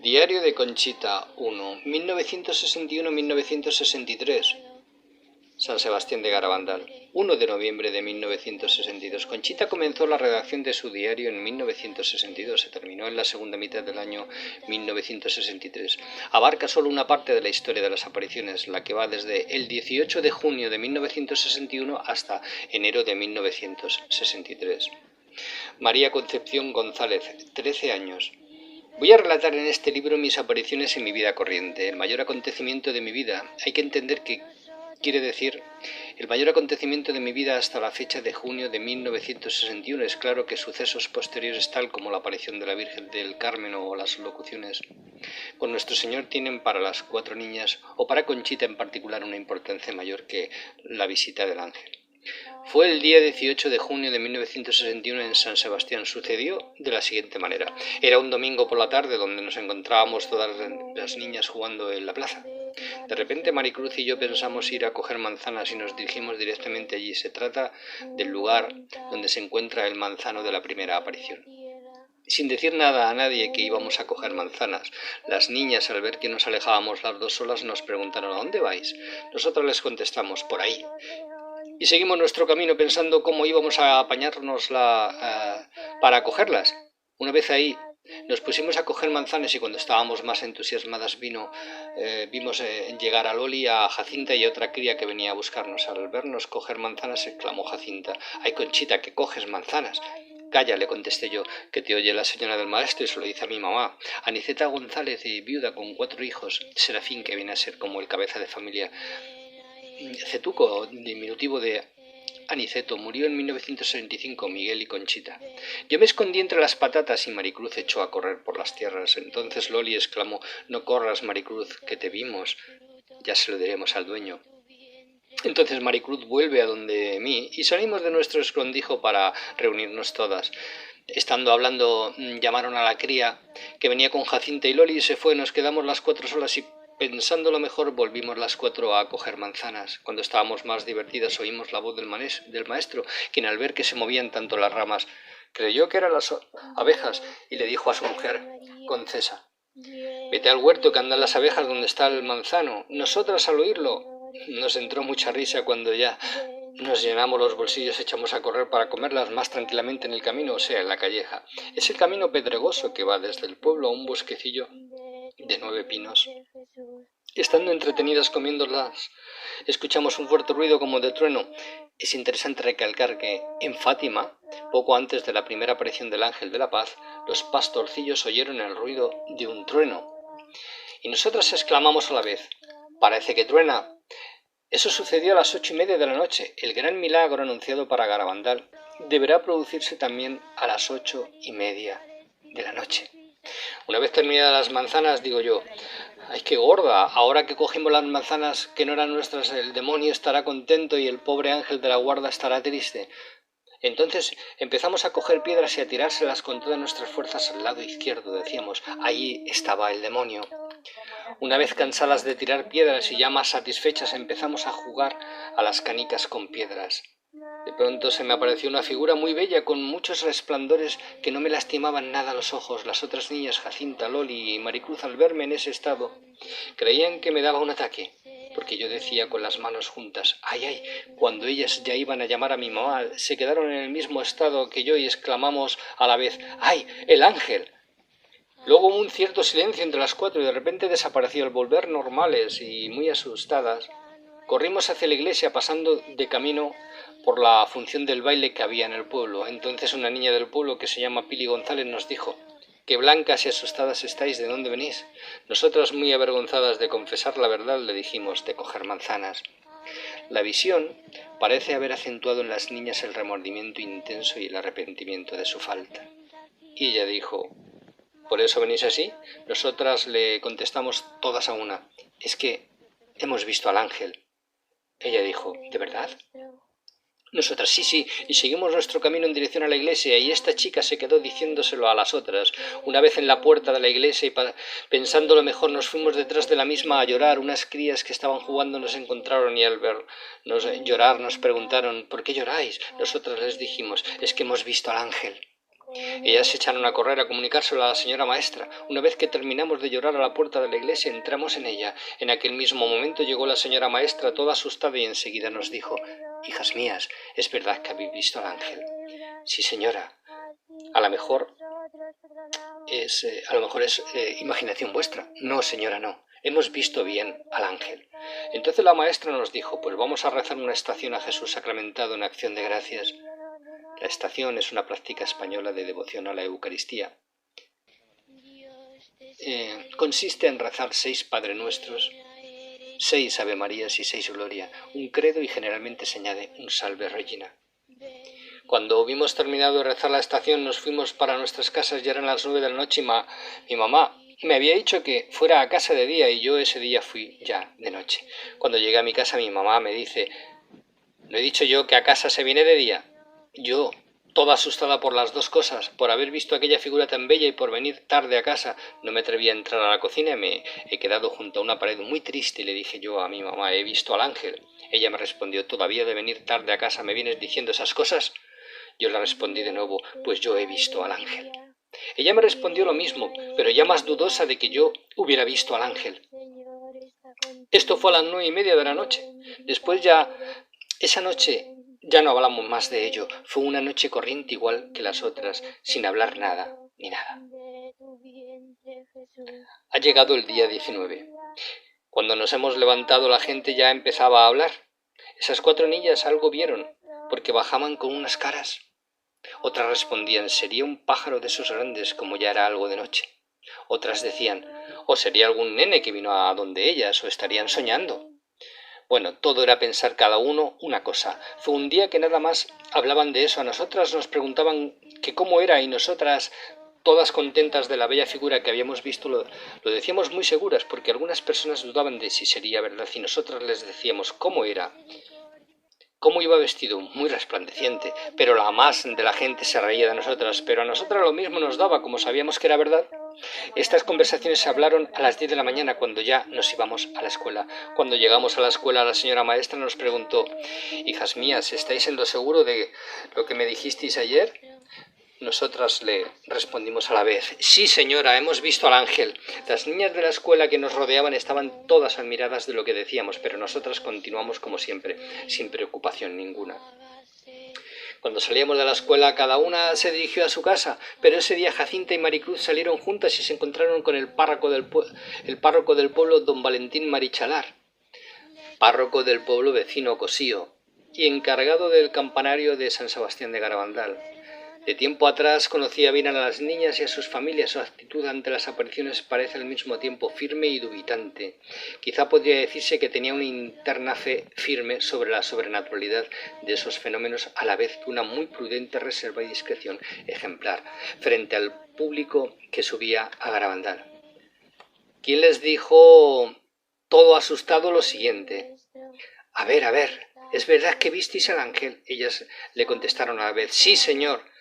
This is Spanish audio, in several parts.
Diario de Conchita 1, 1961-1963. San Sebastián de Garabandal. 1 de noviembre de 1962. Conchita comenzó la redacción de su diario en 1962. Se terminó en la segunda mitad del año 1963. Abarca solo una parte de la historia de las apariciones, la que va desde el 18 de junio de 1961 hasta enero de 1963. María Concepción González, 13 años. Voy a relatar en este libro mis apariciones en mi vida corriente, el mayor acontecimiento de mi vida. Hay que entender que quiere decir el mayor acontecimiento de mi vida hasta la fecha de junio de 1961. Es claro que sucesos posteriores tal como la aparición de la Virgen del Carmen o las locuciones con Nuestro Señor tienen para las 4 niñas o para Conchita en particular una importancia mayor que la visita del ángel. Fue el día 18 de junio de 1961 en San Sebastián. Sucedió de la siguiente manera. Era un domingo por la tarde donde nos encontrábamos todas las niñas jugando en la plaza. De repente Maricruz y yo pensamos ir a coger manzanas y nos dirigimos directamente allí. Se trata del lugar donde se encuentra el manzano de la primera aparición. Sin decir nada a nadie que íbamos a coger manzanas, las niñas, al ver que nos alejábamos las dos solas, nos preguntaron ¿a dónde vais? Nosotros les contestamos por ahí. Y seguimos nuestro camino pensando cómo íbamos a apañarnos para cogerlas. Una vez ahí nos pusimos a coger manzanas y cuando estábamos más entusiasmadas vimos llegar a Loli, a Jacinta y a otra cría que venía a buscarnos. Al vernos coger manzanas exclamó Jacinta: ¡ay, Conchita, que coges manzanas! Calla, le contesté yo, que te oye la señora del maestro y se lo dice a mi mamá. Aniceta González, viuda con 4 hijos, Serafín, que viene a ser como el cabeza de familia, Cetuco, diminutivo de Aniceto, murió en 1965, Miguel y Conchita. Yo me escondí entre las patatas y Maricruz echó a correr por las tierras. Entonces Loli exclamó: no corras, Maricruz, que te vimos. Ya se lo diremos al dueño. Entonces Maricruz vuelve a donde mí y salimos de nuestro escondrijo para reunirnos todas. Estando hablando, llamaron a la cría que venía con Jacinta y Loli y se fue. Nos quedamos las 4 solas y pensando lo mejor volvimos las 4 a coger manzanas. Cuando estábamos más divertidas oímos la voz del maestro, quien al ver que se movían tanto las ramas creyó que eran las abejas y le dijo a su mujer, Concesa: vete al huerto que andan las abejas donde está el manzano. Nosotras al oírlo nos entró mucha risa. Cuando ya nos llenamos los bolsillos echamos a correr para comerlas más tranquilamente en el camino, o sea, en la calleja. Es el camino pedregoso que va desde el pueblo a un bosquecillo de 9 pinos. Estando entretenidas comiéndolas, escuchamos un fuerte ruido como de trueno. Es interesante recalcar que en Fátima, poco antes de la primera aparición del ángel de la paz, los pastorcillos oyeron el ruido de un trueno. Y nosotras exclamamos a la vez: parece que truena. Eso sucedió a las 8:30 de la noche. El gran milagro anunciado para Garabandal deberá producirse también a las 8:30 de la noche. Una vez terminadas las manzanas, digo yo: ¡ay, qué gorda! Ahora que cogimos las manzanas que no eran nuestras, el demonio estará contento y el pobre ángel de la guarda estará triste. Entonces empezamos a coger piedras y a tirárselas con todas nuestras fuerzas al lado izquierdo. Decíamos: allí estaba el demonio. Una vez cansadas de tirar piedras y ya más satisfechas, empezamos a jugar a las canicas con piedras. De pronto se me apareció una figura muy bella con muchos resplandores que no me lastimaban nada los ojos. Las otras niñas, Jacinta, Loli y Maricruz, al verme en ese estado, creían que me daba un ataque, porque yo decía con las manos juntas: ¡ay, ay! Cuando ellas ya iban a llamar a mi mamá, se quedaron en el mismo estado que yo y exclamamos a la vez: ¡ay, el ángel! Luego hubo un cierto silencio entre las 4 y de repente desapareció. Al volver normales y muy asustadas, corrimos hacia la iglesia pasando de camino por la función del baile que había en el pueblo. Entonces una niña del pueblo que se llama Pili González nos dijo: qué blancas y asustadas estáis, ¿de dónde venís? Nosotras, muy avergonzadas de confesar la verdad, le dijimos: de coger manzanas. La visión parece haber acentuado en las niñas el remordimiento intenso y el arrepentimiento de su falta. Y ella dijo: ¿por eso venís así? Nosotras le contestamos todas a una: es que hemos visto al ángel. Ella dijo: ¿de verdad? Nosotras: sí, sí, y seguimos nuestro camino en dirección a la iglesia, y esta chica se quedó diciéndoselo a las otras. Una vez en la puerta de la iglesia y pensando lo mejor, nos fuimos detrás de la misma a llorar. Unas crías que estaban jugando nos encontraron y al vernos llorar nos preguntaron: ¿por qué lloráis? Nosotras les dijimos: es que hemos visto al ángel. Ellas se echaron a correr a comunicárselo a la señora maestra. Una vez que terminamos de llorar a la puerta de la iglesia, entramos en ella. En aquel mismo momento llegó la señora maestra toda asustada y enseguida nos dijo: «Hijas mías, ¿es verdad que habéis visto al ángel?». «Sí, señora. A lo mejor es imaginación vuestra». «No, señora, no. Hemos visto bien al ángel». Entonces la maestra nos dijo: «Pues vamos a rezar una estación a Jesús sacramentado en acción de gracias». La estación es una práctica española de devoción a la Eucaristía. Consiste en rezar 6 Padre Nuestros, 6 Ave Marías y 6 Gloria, un credo y generalmente se añade un Salve Regina. Cuando hubimos terminado de rezar la estación nos fuimos para nuestras casas, ya eran las 9 de la noche y mi mamá me había dicho que fuera a casa de día y yo ese día fui ya de noche. Cuando llegué a mi casa mi mamá me dice: «¿No he dicho yo que a casa se viene de día?». Yo, toda asustada por las dos cosas, por haber visto aquella figura tan bella y por venir tarde a casa, no me atreví a entrar a la cocina y me he quedado junto a una pared muy triste y le dije yo a mi mamá: «He visto al ángel». Ella me respondió: «¿Todavía de venir tarde a casa me vienes diciendo esas cosas?». Yo le respondí de nuevo: «Pues yo he visto al ángel». Ella me respondió lo mismo, pero ya más dudosa de que yo hubiera visto al ángel. Esto fue a las 9:30 de la noche. Después esa noche ya no hablamos más de ello. Fue una noche corriente igual que las otras, sin hablar nada ni nada. Ha llegado el día 19. Cuando nos hemos levantado la gente ya empezaba a hablar. Esas 4 niñas algo vieron, porque bajaban con unas caras. Otras respondían: «Sería un pájaro de esos grandes», como ya era algo de noche. Otras decían: «O sería algún nene que vino a donde ellas, o estarían soñando». Bueno, todo era pensar cada uno una cosa. Fue un día que nada más hablaban de eso. A nosotras nos preguntaban que cómo era y nosotras, todas contentas de la bella figura que habíamos visto, lo decíamos muy seguras, porque algunas personas dudaban de si sería verdad y nosotras les decíamos cómo era. Cómo iba vestido, muy resplandeciente, pero la más de la gente se reía de nosotras, pero a nosotras lo mismo nos daba, como sabíamos que era verdad. Estas conversaciones se hablaron a las 10 de la mañana, cuando ya nos íbamos a la escuela. Cuando llegamos a la escuela, la señora maestra nos preguntó: «Hijas mías, ¿estáis en lo seguro de lo que me dijisteis ayer?». Nosotras le respondimos a la vez: «Sí, señora, hemos visto al ángel». Las niñas de la escuela que nos rodeaban estaban todas admiradas de lo que decíamos, pero nosotras continuamos como siempre, sin preocupación ninguna. Cuando salíamos de la escuela, cada una se dirigió a su casa, pero ese día Jacinta y Maricruz salieron juntas y se encontraron con el párroco del pueblo, don Valentín Marichalar, párroco del pueblo vecino Cosío y encargado del campanario de San Sebastián de Garabandal. De tiempo atrás conocía bien a las niñas y a sus familias. Su actitud ante las apariciones parece al mismo tiempo firme y dubitante. Quizá podría decirse que tenía una interna fe firme sobre la sobrenaturalidad de esos fenómenos, a la vez que una muy prudente reserva y discreción ejemplar frente al público que subía a Garabandal. ¿Quién les dijo, todo asustado, lo siguiente? A ver, ¿es verdad que visteis al ángel? Ellas le contestaron a la vez: «Sí, señor».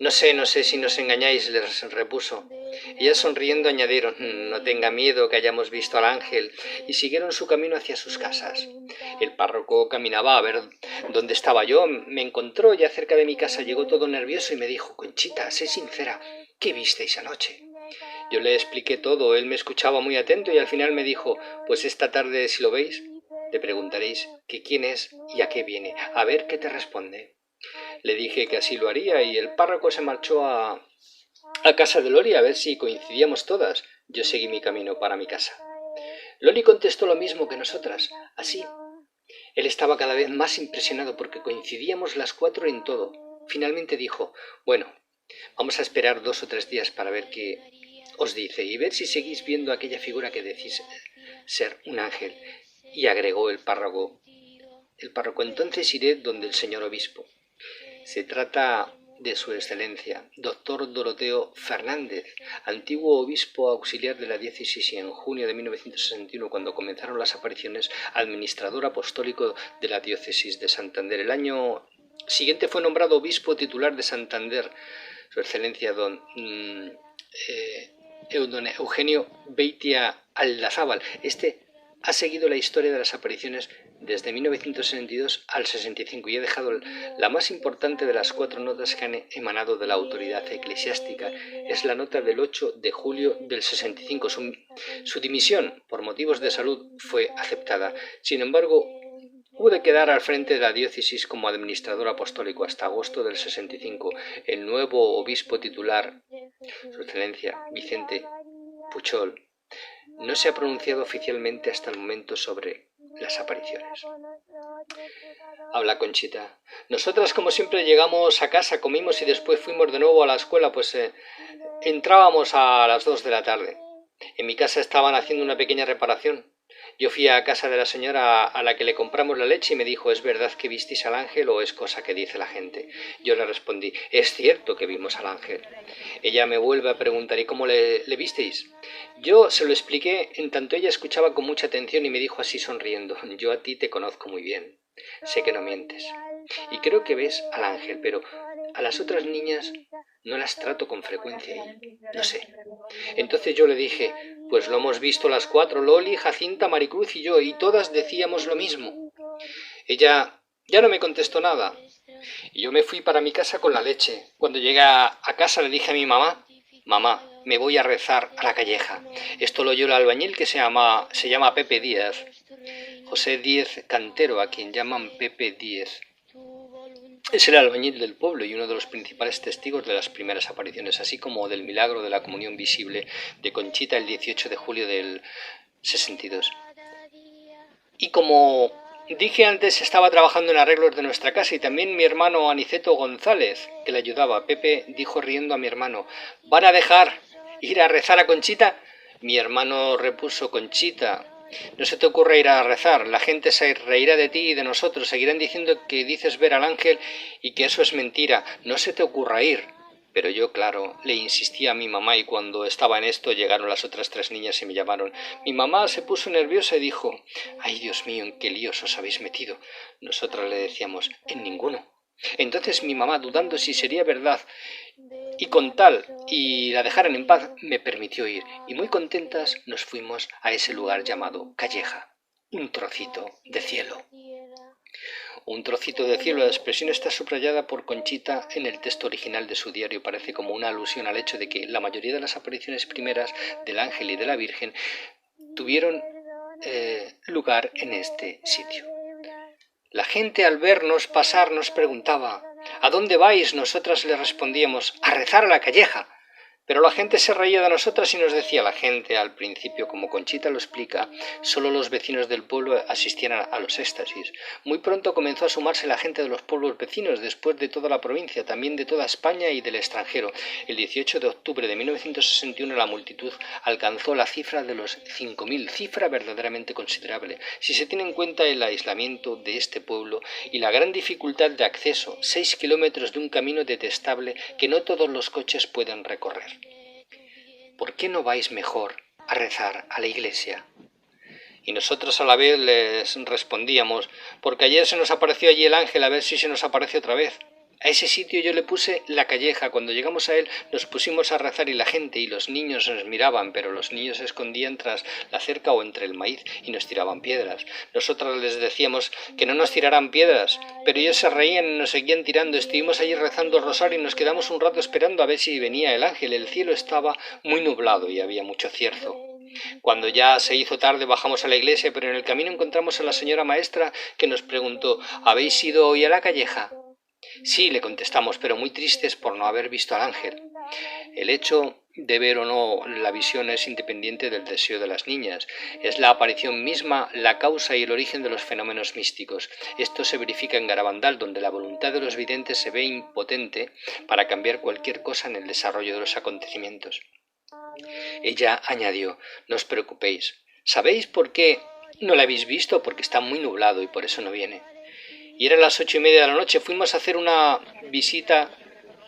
No sé si nos engañáis», les repuso. Ellas sonriendo añadieron: «No tenga miedo que hayamos visto al ángel», y siguieron su camino hacia sus casas. El párroco caminaba a ver dónde estaba yo. Me encontró ya cerca de mi casa, llegó todo nervioso y me dijo: «Conchita, sé sincera, ¿qué visteis anoche?». Yo le expliqué todo, él me escuchaba muy atento y al final me dijo: «Pues esta tarde, si lo veis, te preguntaréis que quién es y a qué viene, a ver qué te responde». Le dije que así lo haría y el párroco se marchó a casa de Loli a ver si coincidíamos todas. Yo seguí mi camino para mi casa. Loli contestó lo mismo que nosotras, así. Él estaba cada vez más impresionado porque coincidíamos las 4 en todo. Finalmente dijo: «Bueno, vamos a esperar 2 o 3 días para ver qué os dice y ver si seguís viendo aquella figura que decís ser un ángel». Y agregó el párroco: «Entonces iré donde el señor obispo». Se trata de su excelencia, doctor Doroteo Fernández, antiguo obispo auxiliar de la diócesis y en junio de 1961, cuando comenzaron las apariciones, administrador apostólico de la diócesis de Santander. El año siguiente fue nombrado obispo titular de Santander, su excelencia don Eugenio Beitia Aldazábal. Este ha seguido la historia de las apariciones desde 1962 al 65 y ha dejado la más importante de las 4 notas que han emanado de la autoridad eclesiástica. Es la nota del 8 de julio del 65. Su dimisión por motivos de salud fue aceptada. Sin embargo, hubo de quedar al frente de la diócesis como administrador apostólico hasta agosto del 65. El nuevo obispo titular, Su Excelencia Vicente Puchol, no se ha pronunciado oficialmente hasta el momento sobre las apariciones. Habla Conchita. Nosotras, como siempre, llegamos a casa, comimos y después fuimos de nuevo a la escuela, pues entrábamos a las 2 de la tarde. En mi casa estaban haciendo una pequeña reparación. Yo fui a casa de la señora a la que le compramos la leche y me dijo: ¿es verdad que visteis al ángel o es cosa que dice la gente? Yo le respondí: es cierto que vimos al ángel. Ella me vuelve a preguntar: ¿y cómo le visteis? Yo se lo expliqué, en tanto ella escuchaba con mucha atención y me dijo así sonriendo: yo a ti te conozco muy bien, sé que no mientes y creo que ves al ángel, pero a las otras niñas no las trato con frecuencia y no sé. Entonces yo le dije: pues lo hemos visto las 4, Loli, Jacinta, Maricruz y yo, y todas decíamos lo mismo. Ella ya no me contestó nada y yo me fui para mi casa con la leche. Cuando llegué a casa le dije a mi mamá: mamá, me voy a rezar a la Calleja. Esto lo oyó el albañil que se llama Pepe Díaz, José Díez Cantero, a quien llaman Pepe Díez. Es el albañil del pueblo y uno de los principales testigos de las primeras apariciones, así como del milagro de la comunión visible de Conchita el 18 de julio del 62. Y como dije antes, estaba trabajando en arreglos de nuestra casa y también mi hermano Aniceto González, que le ayudaba. Pepe dijo riendo a mi hermano: ¿van a dejar ir a rezar a Conchita? Mi hermano repuso: Conchita, no se te ocurra ir a rezar, la gente se reirá de ti y de nosotros, seguirán diciendo que dices ver al ángel y que eso es mentira, no se te ocurra ir. Pero yo, claro, le insistí a mi mamá y cuando estaba en esto llegaron las otras 3 niñas y me llamaron. Mi mamá se puso nerviosa y dijo: ¡ay, Dios mío, en qué líos os habéis metido! Nosotras le decíamos: en ninguno. Entonces mi mamá, dudando si sería verdad, y con tal y la dejaran en paz, me permitió ir, y muy contentas nos fuimos a ese lugar llamado Calleja, un trocito de cielo. Un trocito de cielo, la expresión está subrayada por Conchita en el texto original de su diario. Parece como una alusión al hecho de que la mayoría de las apariciones primeras del ángel y de la Virgen tuvieron lugar en este sitio. La gente al vernos pasar nos preguntaba: ¿a dónde vais? Nosotras le respondíamos: a rezar a la Calleja. Pero la gente se reía de nosotras y nos decía: la gente, al principio, como Conchita lo explica, solo los vecinos del pueblo asistían a los éxtasis. Muy pronto comenzó a sumarse la gente de los pueblos vecinos, después de toda la provincia, también de toda España y del extranjero. El 18 de octubre de 1961 la multitud alcanzó la cifra de los 5.000, cifra verdaderamente considerable, si se tiene en cuenta el aislamiento de este pueblo y la gran dificultad de acceso, 6 kilómetros de un camino detestable que no todos los coches pueden recorrer. ¿Por qué no vais mejor a rezar a la iglesia? Y nosotros a la vez les respondíamos: porque ayer se nos apareció allí el ángel, a ver si se nos aparece otra vez. A ese sitio yo le puse la Calleja. Cuando llegamos a él nos pusimos a rezar y la gente y los niños nos miraban, pero los niños se escondían tras la cerca o entre el maíz y nos tiraban piedras. Nosotras les decíamos que no nos tiraran piedras, pero ellos se reían y nos seguían tirando. Estuvimos allí rezando el rosario y nos quedamos un rato esperando a ver si venía el ángel. El cielo estaba muy nublado y había mucho cierzo. Cuando ya se hizo tarde bajamos a la iglesia, pero en el camino encontramos a la señora maestra, que nos preguntó: ¿habéis ido hoy a la Calleja? Sí, le contestamos, pero muy tristes por no haber visto al ángel. El hecho de ver o no la visión es independiente del deseo de las niñas. Es la aparición misma la causa y el origen de los fenómenos místicos. Esto se verifica en Garabandal, donde la voluntad de los videntes se ve impotente para cambiar cualquier cosa en el desarrollo de los acontecimientos. Ella añadió: no os preocupéis. ¿Sabéis por qué no la habéis visto? Porque está muy nublado y por eso no viene. Y eran las 8:30 de la noche, fuimos a hacer una visita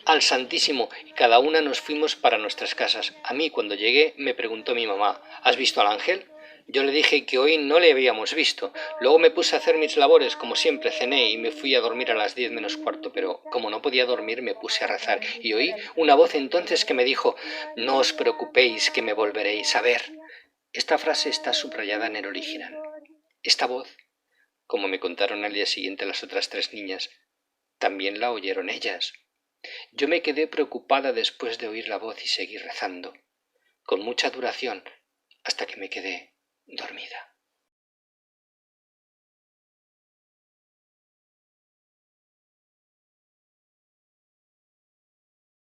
al Santísimo y cada una nos fuimos para nuestras casas. A mí, cuando llegué, me preguntó mi mamá: ¿has visto al ángel? Yo le dije que hoy no le habíamos visto. Luego me puse a hacer mis labores, como siempre, cené y me fui a dormir a las 10 menos cuarto, pero como no podía dormir me puse a rezar y oí una voz entonces que me dijo: no os preocupéis, que me volveréis a ver. Esta frase está subrayada en el original. Esta voz, como me contaron al día siguiente las otras 3 niñas, también la oyeron ellas. Yo me quedé preocupada después de oír la voz y seguí rezando, con mucha duración, hasta que me quedé dormida.